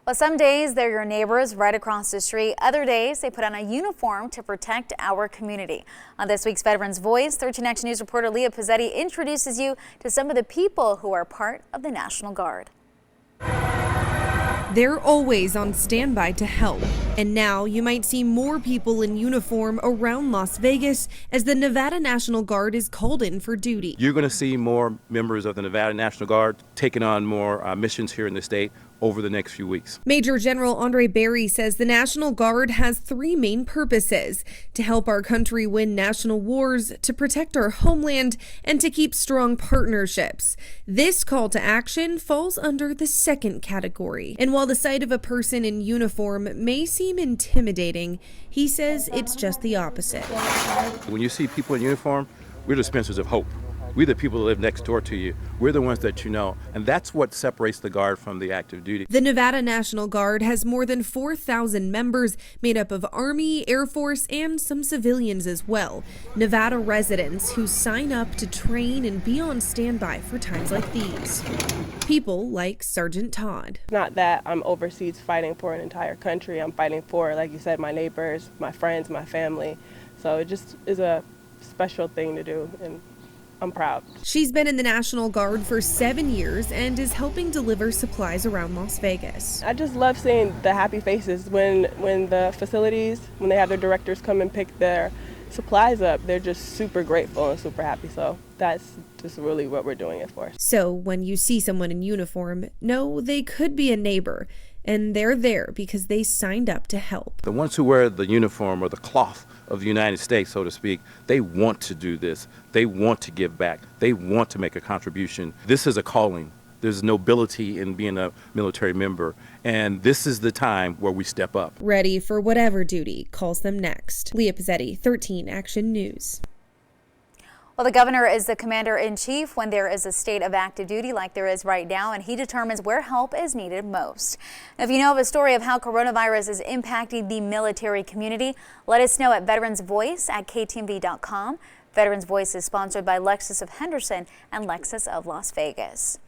Well, some days they're your neighbors right across the street. Other days they put on a uniform to protect our community. On this week's Veterans Voice, 13 Action News reporter Leah Pezzetti introduces you to some of the people who are part of the National Guard. They're always on standby to help. And now you might see more people in uniform around Las Vegas as the Nevada National Guard is called in for duty. You're going to see more members of the Nevada National Guard taking on more missions here in the state over the next few weeks. Major General Andre Berry says the National Guard has three main purposes: to help our country win national wars, to protect our homeland, and to keep strong partnerships. This call to action falls under the second category. And while the sight of a person in uniform may seem intimidating, he says it's just the opposite. When you see people in uniform, we're dispensers of hope. We're the people that live next door to you. We're the ones that you know. And that's what separates the Guard from the active duty. The Nevada National Guard has more than 4,000 members made up of Army, Air Force, and some civilians as well. Nevada residents who sign up to train and be on standby for times like these. People like Sergeant Todd. It's not that I'm overseas fighting for an entire country. I'm fighting for, like you said, my neighbors, my friends, my family. So it just is a special thing to do, and I'm proud. She's been in the National Guard for 7 years and is helping deliver supplies around Las Vegas. I just love seeing the happy faces when the facilities, when they have their directors come and pick their supplies up. They're just super grateful and super happy. So that's just really what we're doing it for. So when you see someone in uniform, know they could be a neighbor, and they're there because they signed up to help. The ones who wear the uniform or the cloth of the United States, so to speak, they want to do this. They want to give back. They want to make a contribution. This is a calling. There's nobility in being a military member, and this is the time where we step up. Ready for whatever duty calls them next. Leah Pezzetti, 13 Action News. Well, the governor is the commander-in-chief when there is a state of active duty like there is right now, and he determines where help is needed most. Now, if you know of a story of how coronavirus is impacting the military community, let us know at veteransvoice@ktmv.com. Veterans Voice is sponsored by Lexus of Henderson and Lexus of Las Vegas.